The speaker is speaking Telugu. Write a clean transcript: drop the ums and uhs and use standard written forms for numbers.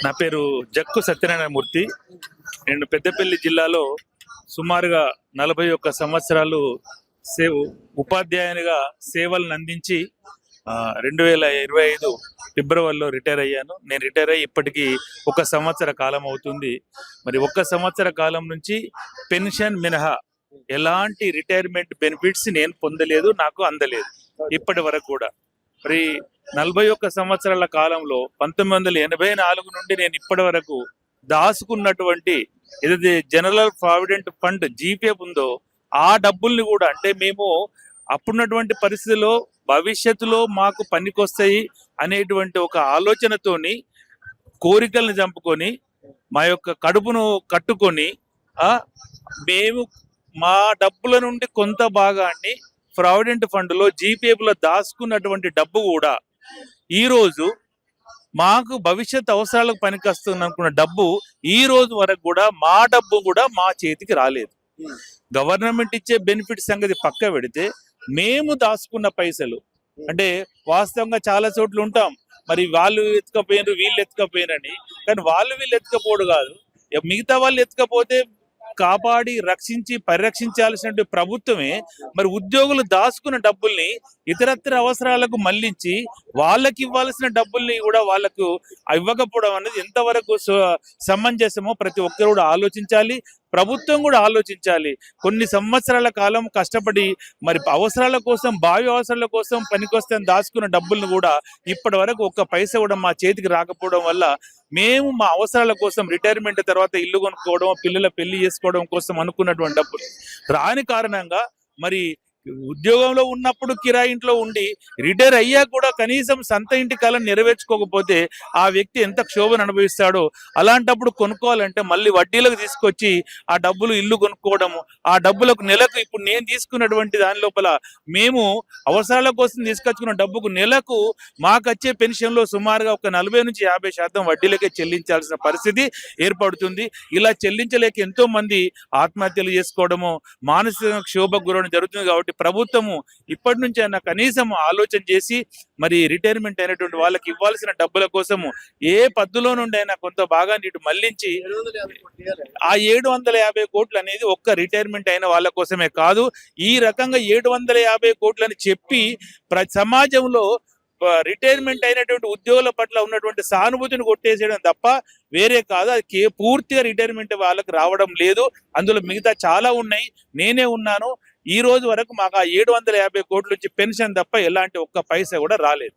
నా పేరు జక్కు సత్యనారాయణమూర్తి. నేను పెద్దపల్లి జిల్లాలో సుమారుగా 41 సంవత్సరాలు ఉపాధ్యాయునిగా సేవలను అందించి 2025 ఫిబ్రవరిలో రిటైర్ అయ్యాను. నేను రిటైర్ అయ్యి ఇప్పటికీ 1 సంవత్సర కాలం అవుతుంది. మరి 1 సంవత్సర కాలం నుంచి పెన్షన్ మినహా ఎలాంటి రిటైర్మెంట్ బెనిఫిట్స్ నేను పొందలేదు, నాకు అందలేదు ఇప్పటి వరకు కూడా. మరి 41 సంవత్సరాల కాలంలో 1984 నుండి నేను ఇప్పటి వరకు దాచుకున్నటువంటి ఏదైతే జనరల్ ప్రావిడెంట్ ఫండ్ జీపీఎఫ్ ఉందో ఆ డబ్బుల్ని కూడా, అంటే మేము అప్పుడున్నటువంటి పరిస్థితిలో భవిష్యత్తులో మాకు పనికొస్తాయి అనేటువంటి ఒక ఆలోచనతోని కోరికలను చంపుకొని మా యొక్క కడుపును కట్టుకొని మేము మా డబ్బుల నుండి కొంత భాగాన్ని ప్రావిడెంట్ ఫండ్ లో జీపీఎఫ్ లో దాచుకున్నటువంటి డబ్బు కూడా ఈ రోజు మాకు భవిష్యత్ అవసరాలకు పనికొస్తుంది అనుకున్న డబ్బు ఈ రోజు వరకు కూడా మా డబ్బు కూడా మా చేతికి రాలేదు. గవర్నమెంట్ ఇచ్చే బెనిఫిట్ సంగతి పక్క పెడితే మేము దాచుకున్న పైసలు, అంటే వాస్తవంగా చాలా చోట్ల ఉంటాం, మరి వాళ్ళు ఎత్తుకపోయినారు వీళ్ళు ఎత్తుకపోయినని, కానీ వాళ్ళు వీళ్ళు ఎత్తుకపోడు కాదు, మిగతా వాళ్ళు ఎత్తుకపోతే కాపాడి రక్షించి పరిరక్షించాల్సిన ప్రభుత్వమే మరి ఉద్యోగులు దాచుకున్న డబ్బుల్ని ఇతరత్ర అవసరాలకు మళ్లించి వాళ్ళకి ఇవ్వాల్సిన డబ్బుల్ని కూడా వాళ్ళకు ఇవ్వకపోవడం అనేది ఎంతవరకు సమంజసమో ప్రతి ఒక్కరు కూడా ఆలోచించాలి. ప్రభుత్వం కూడా ఆలోచించాలి. కొన్ని సంవత్సరాల కాలం కష్టపడి మరి అవసరాల కోసం, భావి అవసరాల కోసం పనికొస్తే దాచుకున్న డబ్బులను కూడా ఇప్పటి వరకు ఒక్క పైసా కూడా మా చేతికి రాకపోవడం వల్ల మేము మా అవసరాల కోసం రిటైర్మెంట్ తర్వాత ఇల్లు కొనుక్కోవడం, పిల్లల పెళ్లి చేసుకోవడం కోసం అనుకున్నటువంటి డబ్బులు రాని కారణంగా, మరి ఉద్యోగంలో ఉన్నప్పుడు కిరాయి ఇంట్లో ఉండి రిటైర్ అయ్యాక కూడా కనీసం సొంత ఇంటి కళను నెరవేర్చుకోకపోతే ఆ వ్యక్తి ఎంత క్షోభను అనుభవిస్తాడో. అలాంటప్పుడు కొనుక్కోవాలంటే మళ్ళీ వడ్డీలకు తీసుకొచ్చి ఆ డబ్బులు ఇల్లు కొనుక్కోవడము, ఆ డబ్బులకు నెలకు ఇప్పుడు నేను తీసుకున్నటువంటి దాని లోపల మేము అవసరాల కోసం తీసుకొచ్చుకున్న డబ్బుకు నెలకు మాకు వచ్చే పెన్షన్లో సుమారుగా ఒక 40 నుంచి 50% వడ్డీలకే చెల్లించాల్సిన పరిస్థితి ఏర్పడుతుంది. ఇలా చెల్లించలేక ఎంతో మంది ఆత్మహత్యలు చేసుకోవడము, మానసిక క్షోభకు గురవడం జరుగుతుంది. కాబట్టి ప్రభుత్వము ఇప్పటి నుంచి అయినా కనీసం ఆలోచన చేసి మరి రిటైర్మెంట్ అయినటువంటి వాళ్ళకి ఇవ్వాల్సిన డబ్బుల కోసము ఏ పద్దులో నుండి అయినా కొంత భాగాన్ని ఇటు మళ్లించి ఆ 750 కోట్లు అనేది ఒక్క రిటైర్మెంట్ అయిన వాళ్ళ కోసమే కాదు, ఈ రకంగా 750 కోట్లని చెప్పి సమాజంలో రిటైర్మెంట్ అయినటువంటి ఉద్యోగుల పట్ల ఉన్నటువంటి సానుభూతిని కొట్టేసేయడం తప్ప వేరే కాదు. అది పూర్తిగా రిటైర్మెంట్ వాళ్ళకి రావడం లేదు. అందులో మిగతా చాలా ఉన్నాయి. నేనే ఉన్నాను. ఈ రోజు వరకు మాకు ఆ 750 కోట్ల నుంచి పెన్షన్ తప్ప ఎలాంటి ఒక్క పైసా కూడా రాలేదు.